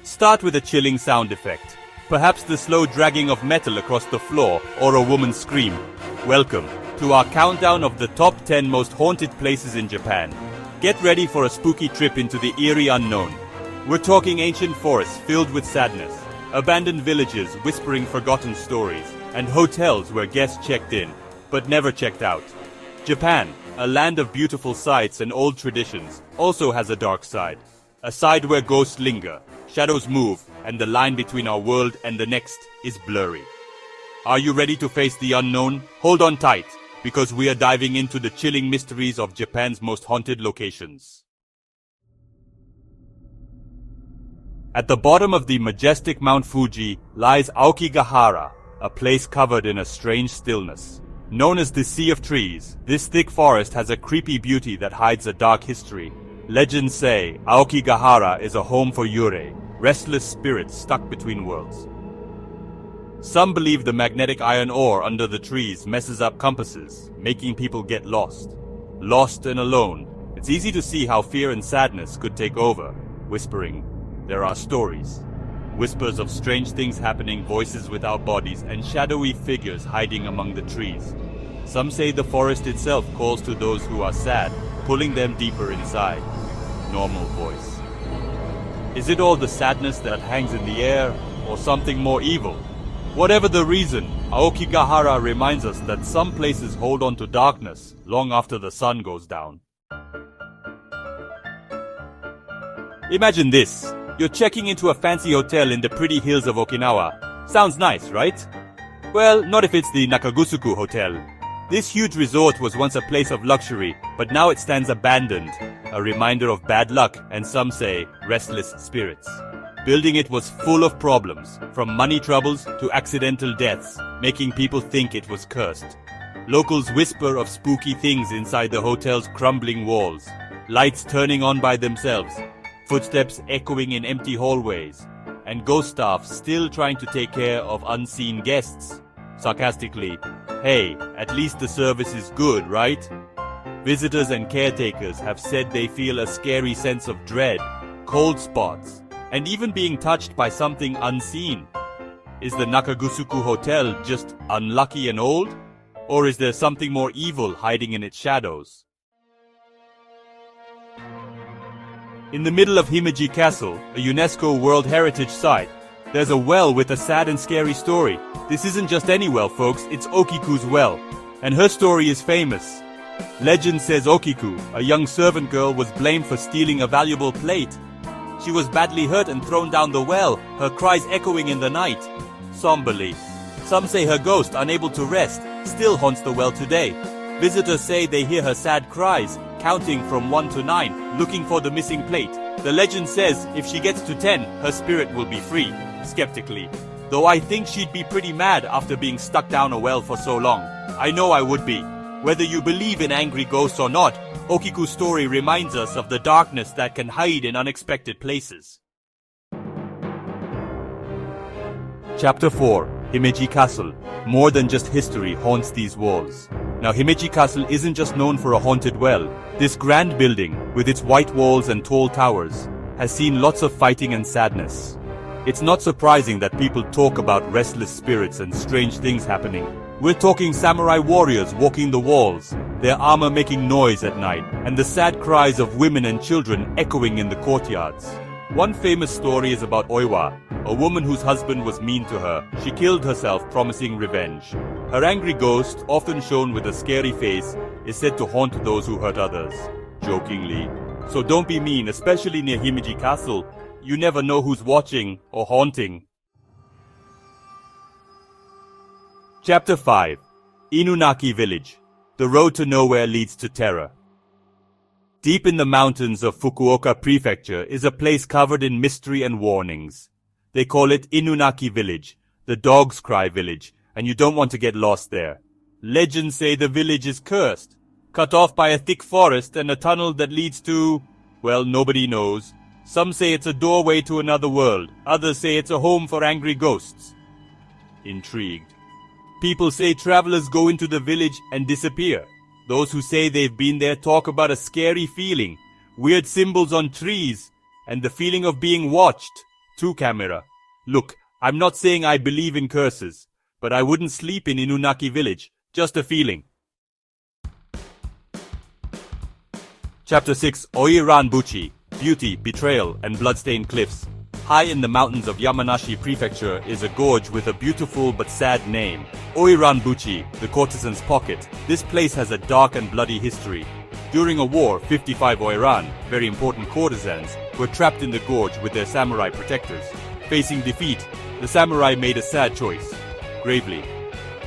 Start with a chilling sound effect. Perhaps the slow dragging of metal across the floor or a woman's scream. Welcome to our countdown of the top 10 most haunted places in Japan. Get ready for a spooky trip into the eerie unknown. We're talking ancient forests filled with sadness, abandoned villages whispering forgotten stories, and hotels where guests checked in, but never checked out. Japan, a land of beautiful sights and old traditions, also has a dark side. A side where ghosts linger, shadows move, and the line between our world and the next is blurry. Are you ready to face the unknown? Hold on tight, because we are diving into the chilling mysteries of Japan's most haunted locations. At the bottom of the majestic Mount Fuji lies Aokigahara, a place covered in a strange stillness. Known as the Sea of Trees, this thick forest has a creepy beauty that hides a dark history. Legends say Aokigahara is a home for yurei, restless spirits stuck between worlds. Some believe the magnetic iron ore under the trees messes up compasses, making people get lost. Lost and alone, it's easy to see how fear and sadness could take over, whispering, "There are stories." Whispers of strange things happening, voices without bodies, and shadowy figures hiding among the trees. Some say the forest itself calls to those who are sad, pulling them deeper inside. Normal voice. Is it all the sadness that hangs in the air, or something more evil? Whatever the reason, Aokigahara reminds us that some places hold on to darkness long after the sun goes down. Imagine this. You're checking into a fancy hotel in the pretty hills of Okinawa. Sounds nice, right? Well, not if it's the Nakagusuku Hotel. This huge resort was once a place of luxury, but now it stands abandoned, a reminder of bad luck and some say restless spirits. Building it was full of problems, from money troubles to accidental deaths, making people think it was cursed. Locals whisper of spooky things inside the hotel's crumbling walls, lights turning on by themselves, footsteps echoing in empty hallways, and ghost staff still trying to take care of unseen guests. Sarcastically, hey, at least the service is good, right? Visitors and caretakers have said they feel a scary sense of dread, cold spots, and even being touched by something unseen. Is the Nakagusuku Hotel just unlucky and old? Or is there something more evil hiding in its shadows? In the middle of Himeji Castle, a UNESCO World Heritage Site, there's a well with a sad and scary story. This isn't just any well, folks, it's Okiku's well. And her story is famous. Legend says Okiku, a young servant girl, was blamed for stealing a valuable plate. She was badly hurt and thrown down the well, her cries echoing in the night. Somberly. Some say her ghost, unable to rest, still haunts the well today. Visitors say they hear her sad cries, counting from 1 to 9, looking for the missing plate. The legend says if she gets to 10, her spirit will be free. Skeptically. Though I think she'd be pretty mad after being stuck down a well for so long. I know I would be. Whether you believe in angry ghosts or not, Okiku's story reminds us of the darkness that can hide in unexpected places. Chapter 4. Himeji Castle. More than just history haunts these walls. Now, Himeji Castle isn't just known for a haunted well. This grand building, with its white walls and tall towers, has seen lots of fighting and sadness. It's not surprising that people talk about restless spirits and strange things happening. We're talking samurai warriors walking the walls, their armor making noise at night, and the sad cries of women and children echoing in the courtyards. One famous story is about Oiwa, a woman whose husband was mean to her. She killed herself, promising revenge. Her angry ghost, often shown with a scary face, is said to haunt those who hurt others. Jokingly. So don't be mean, especially near Himeji Castle. You never know who's watching or haunting. Chapter 5. Inunaki Village. The road to nowhere leads to terror. Deep in the mountains of Fukuoka Prefecture is a place covered in mystery and warnings. They call it Inunaki Village, the Dog's Cry Village, and you don't want to get lost there. Legends say the village is cursed, cut off by a thick forest and a tunnel that leads to, well, nobody knows. Some say it's a doorway to another world, others say it's a home for angry ghosts. Intrigued. People say travelers go into the village and disappear. Those who say they've been there talk about a scary feeling, weird symbols on trees, and the feeling of being watched. To camera. Look, I'm not saying I believe in curses, but I wouldn't sleep in Inunaki village. Just a feeling. Chapter 6. Oiran Buchi. Beauty, Betrayal, and Bloodstained Cliffs. High in the mountains of Yamanashi Prefecture is a gorge with a beautiful but sad name. Oiran Buchi, the courtesan's pocket. This place has a dark and bloody history. During a war, 55 Oiran, very important courtesans, were trapped in the gorge with their samurai protectors. Facing defeat, the samurai made a sad choice. Gravely.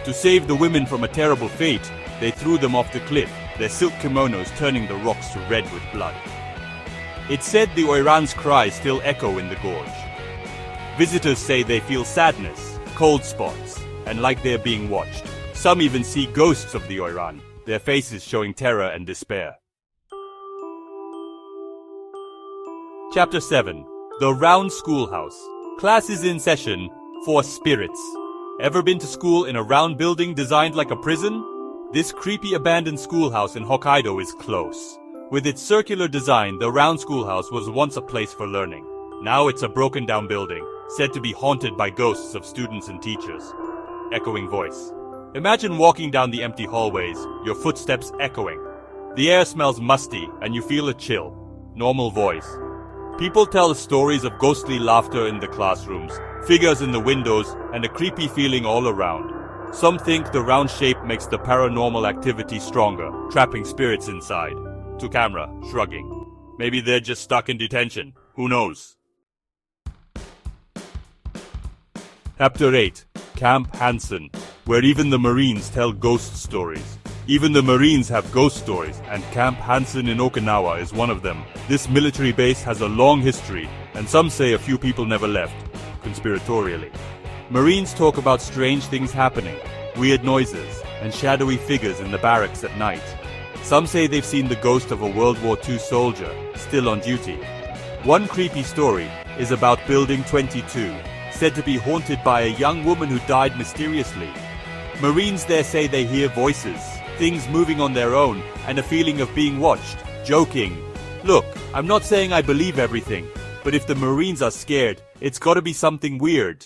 To save the women from a terrible fate, they threw them off the cliff, their silk kimonos turning the rocks to red with blood. It's said the Oiran's cries still echo in the gorge. Visitors say they feel sadness, cold spots, and like they're being watched. Some even see ghosts of the Oiran, their faces showing terror and despair. Chapter 7. The Round Schoolhouse. Class is in session for spirits. Ever been to school in a round building designed like a prison? This creepy abandoned schoolhouse in Hokkaido is close. With its circular design, the round schoolhouse was once a place for learning. Now it's a broken down building, said to be haunted by ghosts of students and teachers. Echoing voice. Imagine walking down the empty hallways, your footsteps echoing. The air smells musty and you feel a chill. Normal voice. People tell stories of ghostly laughter in the classrooms, figures in the windows, and a creepy feeling all around. Some think the round shape makes the paranormal activity stronger, trapping spirits inside. To camera, shrugging. Maybe they're just stuck in detention. Who knows? Chapter 8. Camp Hansen, where even the Marines tell ghost stories. Even the Marines have ghost stories, and Camp Hansen in Okinawa is one of them. This military base has a long history, and some say a few people never left, conspiratorially. Marines talk about strange things happening, weird noises, and shadowy figures in the barracks at night. Some say they've seen the ghost of a World War II soldier, still on duty. One creepy story is about Building 22, said to be haunted by a young woman who died mysteriously. Marines there say they hear voices, things moving on their own, and a feeling of being watched, joking. Look, I'm not saying I believe everything, but if the Marines are scared, it's gotta be something weird.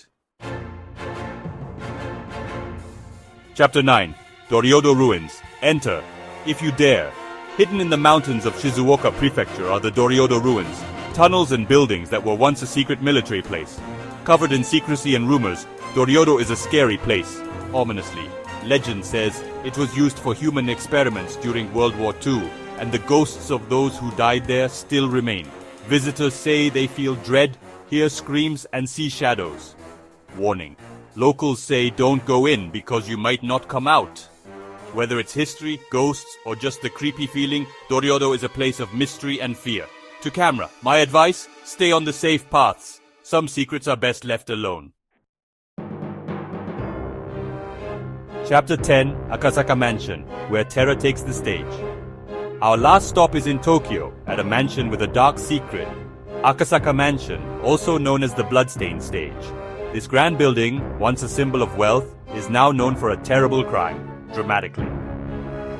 Chapter 9. Doryodo Ruins. Enter, if you dare. Hidden in the mountains of Shizuoka Prefecture are the Doryodo Ruins, tunnels and buildings that were once a secret military place. Covered in secrecy and rumors, Doryodo is a scary place. Ominously, legend says it was used for human experiments during World War II, and the ghosts of those who died there still remain. Visitors say they feel dread, hear screams, and see shadows. Warning. Locals say don't go in because you might not come out. Whether it's history, ghosts, or just the creepy feeling, Doryodo is a place of mystery and fear. To camera, my advice, stay on the safe paths. Some secrets are best left alone. Chapter 10, Akasaka Mansion, where terror takes the stage. Our last stop is in Tokyo, at a mansion with a dark secret. Akasaka Mansion, also known as the Bloodstained Stage. This grand building, once a symbol of wealth, is now known for a terrible crime. Dramatically.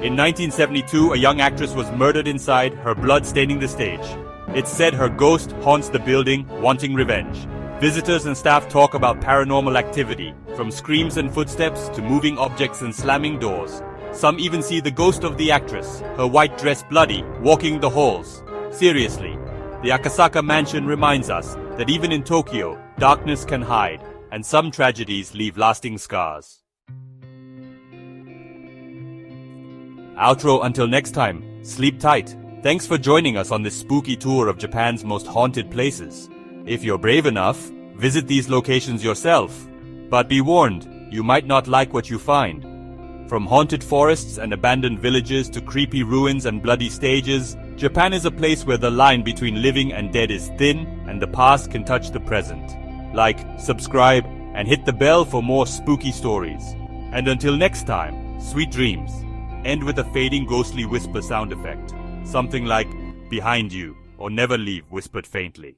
In 1972, a young actress was murdered inside, her blood staining the stage. It's said her ghost haunts the building, wanting revenge. Visitors and staff talk about paranormal activity, from screams and footsteps to moving objects and slamming doors. Some even see the ghost of the actress, her white dress bloody, walking the halls. Seriously, the Akasaka Mansion reminds us that even in Tokyo, darkness can hide, and some tragedies leave lasting scars. Outro until next time. Sleep tight. Thanks for joining us on this spooky tour of Japan's most haunted places. If you're brave enough, visit these locations yourself. But be warned, you might not like what you find. From haunted forests and abandoned villages to creepy ruins and bloody stages, Japan is a place where the line between living and dead is thin and the past can touch the present. Like, subscribe, and hit the bell for more spooky stories. And until next time, sweet dreams. End with a fading ghostly whisper sound effect. Something like, behind you, or never leave whispered faintly.